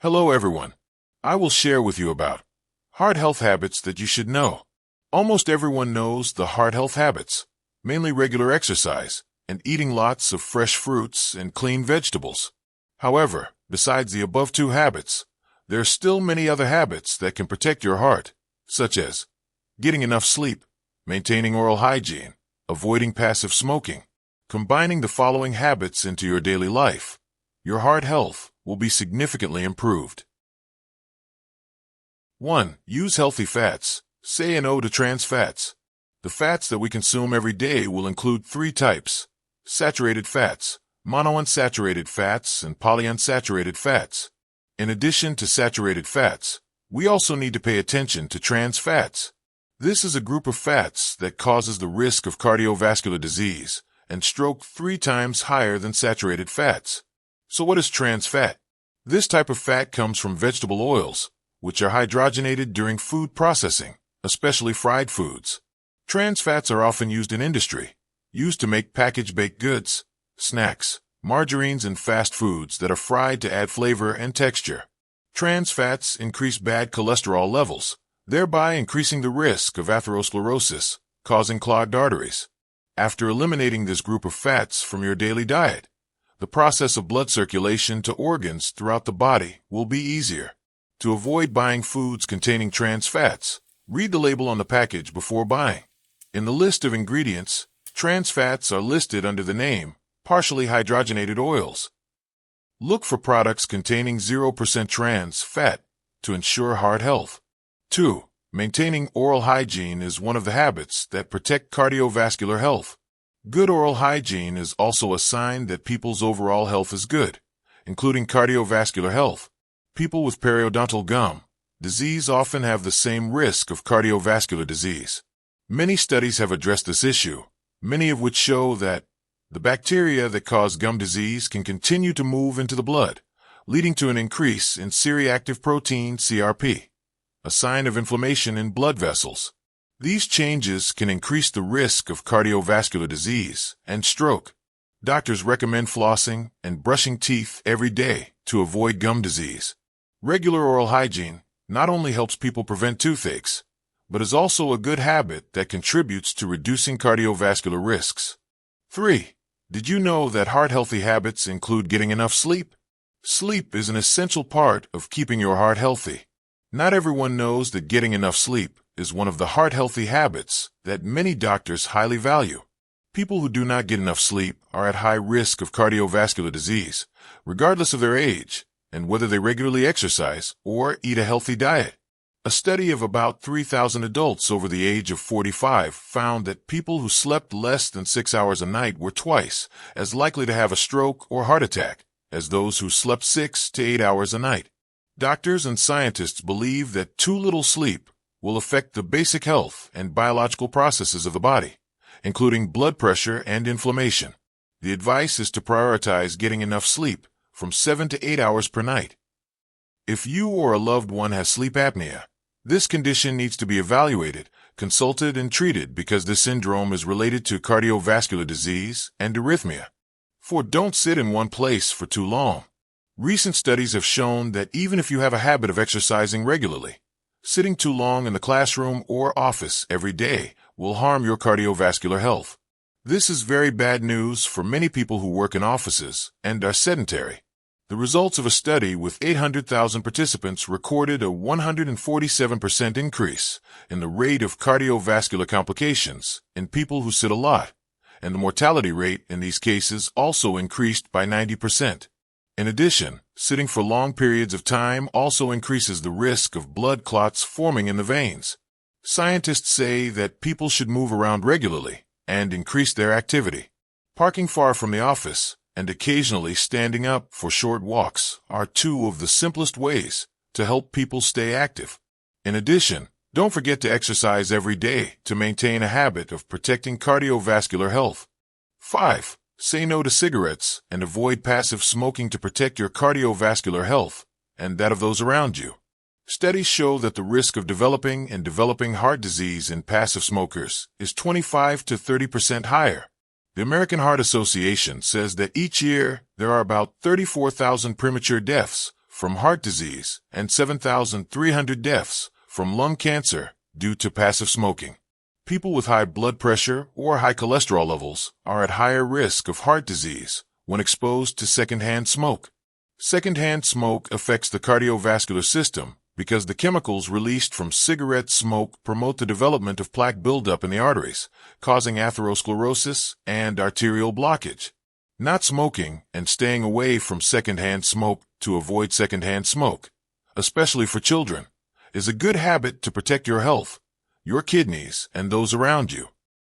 Hello everyone. I will share with you about heart health habits that you should know. Almost everyone knows the heart health habits, mainly regular exercise and eating lots of fresh fruits and clean vegetables. However, besides the above two habits, there are still many other habits that can protect your heart, such as getting enough sleep, maintaining oral hygiene, avoiding passive smoking. Combining the following habits into your daily life, your heart health will be significantly improved. 1. Use healthy fats. Say no to trans fats. The fats that we consume every day will include three types: saturated fats, monounsaturated fats, and polyunsaturated fats. In addition to saturated fats, we also need to pay attention to trans fats. This is a group of fats that causes the risk of cardiovascular disease and stroke 3 times higher than saturated fats. So what is trans fat? This type of fat comes from vegetable oils, which are hydrogenated during food processing, especially fried foods. Trans fats are often used in industry, used to make packaged baked goods, snacks, margarines, and fast foods that are fried to add flavor and texture. Trans fats increase bad cholesterol levels, thereby increasing the risk of atherosclerosis, causing clogged arteries. After eliminating this group of fats from your daily diet, the process of blood circulation to organs throughout the body will be easier. To avoid buying foods containing trans fats, read the label on the package before buying. In the list of ingredients, trans fats are listed under the name partially hydrogenated oils. Look for products containing 0% trans fat to ensure heart health. 2. Maintaining oral hygiene is one of the habits that protect cardiovascular health. Good oral hygiene is also a sign that people's overall health is good, including cardiovascular health. People with periodontal gum disease often have the same risk of cardiovascular disease. Many studies have addressed this issue, many of which show that the bacteria that cause gum disease can continue to move into the blood, leading to an increase in C-reactive protein CRP, a sign of inflammation in blood vessels. These changes can increase the risk of cardiovascular disease and stroke. Doctors recommend flossing and brushing teeth every day to avoid gum disease. Regular oral hygiene not only helps people prevent toothaches, but is also a good habit that contributes to reducing cardiovascular risks. 3. Did you know that heart-healthy habits include getting enough sleep? Sleep is an essential part of keeping your heart healthy. Not everyone knows that getting enough sleep is one of the heart-healthy habits that many doctors highly value. People who do not get enough sleep are at high risk of cardiovascular disease, regardless of their age and whether they regularly exercise or eat a healthy diet. A study of about 3,000 adults over the age of 45 found that people who slept less than 6 hours a night were twice as likely to have a stroke or heart attack as those who slept 6 to 8 hours a night. Doctors and scientists believe that too little sleep will affect the basic health and biological processes of the body, including blood pressure and inflammation. The advice is to prioritize getting enough sleep from 7 to 8 hours per night. If you or a loved one has sleep apnea, this condition needs to be evaluated, consulted, and treated because this syndrome is related to cardiovascular disease and arrhythmia. 4. Don't sit in one place for too long. Recent studies have shown that even if you have a habit of exercising regularly, sitting too long in the classroom or office every day will harm your cardiovascular health. This is very bad news for many people who work in offices and are sedentary. The results of a study with 800,000 participants recorded a 147% increase in the rate of cardiovascular complications in people who sit a lot, and the mortality rate in these cases also increased by 90%. In addition, sitting for long periods of time also increases the risk of blood clots forming in the veins. Scientists say that people should move around regularly and increase their activity. Parking far from the office and occasionally standing up for short walks are two of the simplest ways to help people stay active. In addition, don't forget to exercise every day to maintain a habit of protecting cardiovascular health. 5. Say no to cigarettes and avoid passive smoking to protect your cardiovascular health and that of those around you. Studies show that the risk of developing heart disease in passive smokers is 25 to 30% higher. The American Heart Association says that each year there are about 34,000 premature deaths from heart disease and 7,300 deaths from lung cancer due to passive smoking. People with high blood pressure or high cholesterol levels are at higher risk of heart disease when exposed to secondhand smoke. Secondhand smoke affects the cardiovascular system because the chemicals released from cigarette smoke promote the development of plaque buildup in the arteries, causing atherosclerosis and arterial blockage. Not smoking and staying away from secondhand smoke to avoid secondhand smoke, especially for children, is a good habit to protect your health, your kidneys, and those around you.